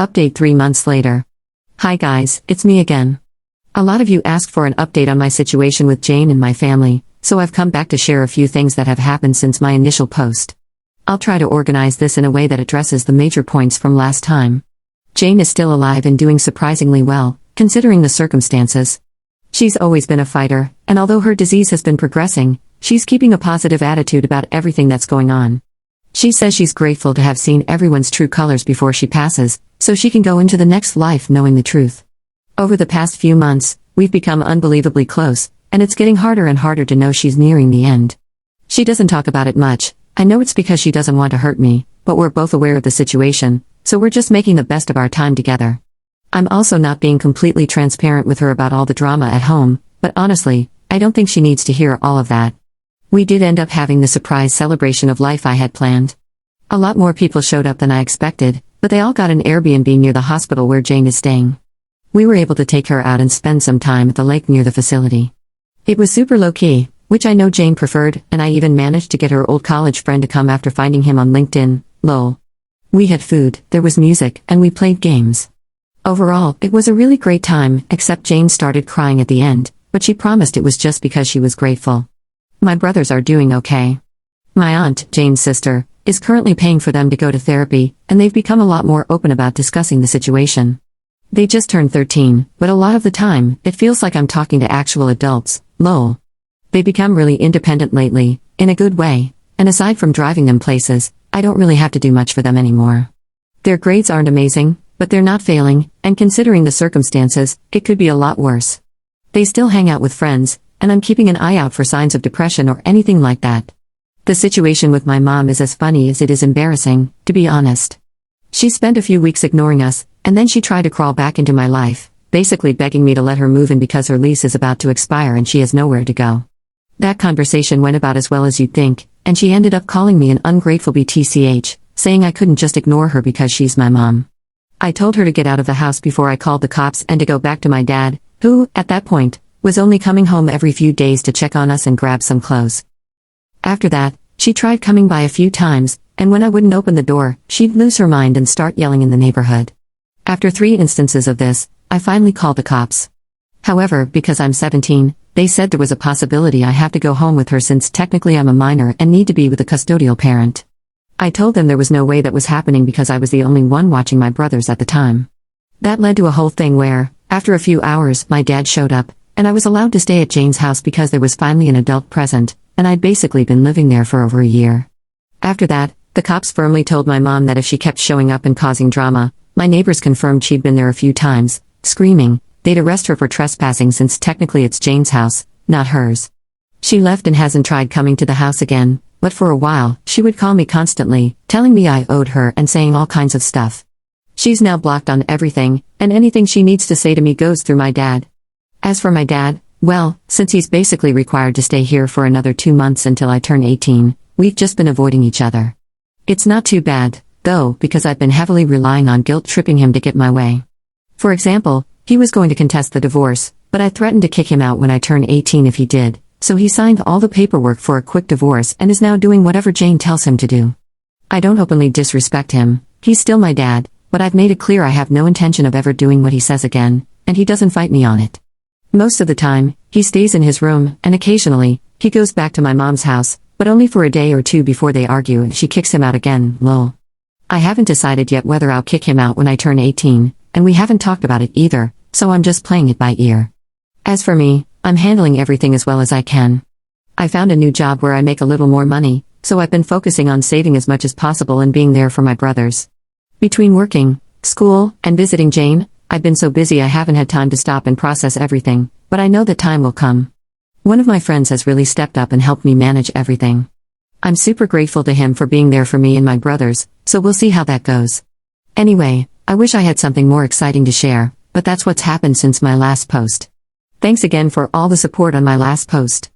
Update 3 months later. Hi guys, it's me again. A lot of you asked for an update on my situation with Jane and my family, so I've come back to share a few things that have happened since my initial post. I'll try to organize this in a way that addresses the major points from last time. Jane is still alive and doing surprisingly well, considering the circumstances. She's always been a fighter, and although her disease has been progressing, she's keeping a positive attitude about everything that's going on. She says she's grateful to have seen everyone's true colors before she passes, so she can go into the next life knowing the truth. Over the past few months, we've become unbelievably close, and it's getting harder and harder to know she's nearing the end. She doesn't talk about it much. I know it's because she doesn't want to hurt me, but we're both aware of the situation, so we're just making the best of our time together. I'm also not being completely transparent with her about all the drama at home, but honestly, I don't think she needs to hear all of that. We did end up having the surprise celebration of life I had planned. A lot more people showed up than I expected, but they all got an Airbnb near the hospital where Jane is staying. We were able to take her out and spend some time at the lake near the facility. It was super low-key, which I know Jane preferred, and I even managed to get her old college friend to come after finding him on LinkedIn, lol. We had food, there was music, and we played games. Overall, it was a really great time, except Jane started crying at the end, but she promised it was just because she was grateful. My brothers are doing okay. My aunt, Jane's sister, is currently paying for them to go to therapy, and they've become a lot more open about discussing the situation. They just turned 13, but a lot of the time, it feels like I'm talking to actual adults, lol. They become really independent lately, in a good way, and aside from driving them places, I don't really have to do much for them anymore. Their grades aren't amazing, but they're not failing, and considering the circumstances, it could be a lot worse. They still hang out with friends, and I'm keeping an eye out for signs of depression or anything like that. The situation with my mom is as funny as it is embarrassing, to be honest. She spent a few weeks ignoring us, and then she tried to crawl back into my life, basically begging me to let her move in because her lease is about to expire and she has nowhere to go. That conversation went about as well as you'd think, and she ended up calling me an ungrateful BTCH, saying I couldn't just ignore her because she's my mom. I told her to get out of the house before I called the cops and to go back to my dad, who, at that point, was only coming home every few days to check on us and grab some clothes. After that, she tried coming by a few times, and when I wouldn't open the door, she'd lose her mind and start yelling in the neighborhood. After 3 instances of this, I finally called the cops. However, because I'm 17, they said there was a possibility I have to go home with her since technically I'm a minor and need to be with a custodial parent. I told them there was no way that was happening because I was the only one watching my brothers at the time. That led to a whole thing where, after a few hours, my dad showed up, and I was allowed to stay at Jane's house because there was finally an adult present, and I'd basically been living there for over a year. After that, the cops firmly told my mom that if she kept showing up and causing drama, my neighbors confirmed she'd been there a few times, screaming, they'd arrest her for trespassing since technically it's Jane's house, not hers. She left and hasn't tried coming to the house again, but for a while, she would call me constantly, telling me I owed her and saying all kinds of stuff. She's now blocked on everything, and anything she needs to say to me goes through my dad. As for my dad, well, since he's basically required to stay here for another 2 months until I turn 18, we've just been avoiding each other. It's not too bad, though, because I've been heavily relying on guilt-tripping him to get my way. For example, he was going to contest the divorce, but I threatened to kick him out when I turn 18 if he did, so he signed all the paperwork for a quick divorce and is now doing whatever Jane tells him to do. I don't openly disrespect him, he's still my dad, but I've made it clear I have no intention of ever doing what he says again, and he doesn't fight me on it. Most of the time, he stays in his room, and occasionally, he goes back to my mom's house, but only for a day or two before they argue and she kicks him out again, lol. I haven't decided yet whether I'll kick him out when I turn 18, and we haven't talked about it either, so I'm just playing it by ear. As for me, I'm handling everything as well as I can. I found a new job where I make a little more money, so I've been focusing on saving as much as possible and being there for my brothers. Between working, school, and visiting Jane, I've been so busy I haven't had time to stop and process everything, but I know that time will come. One of my friends has really stepped up and helped me manage everything. I'm super grateful to him for being there for me and my brothers, so we'll see how that goes. Anyway, I wish I had something more exciting to share, but that's what's happened since my last post. Thanks again for all the support on my last post.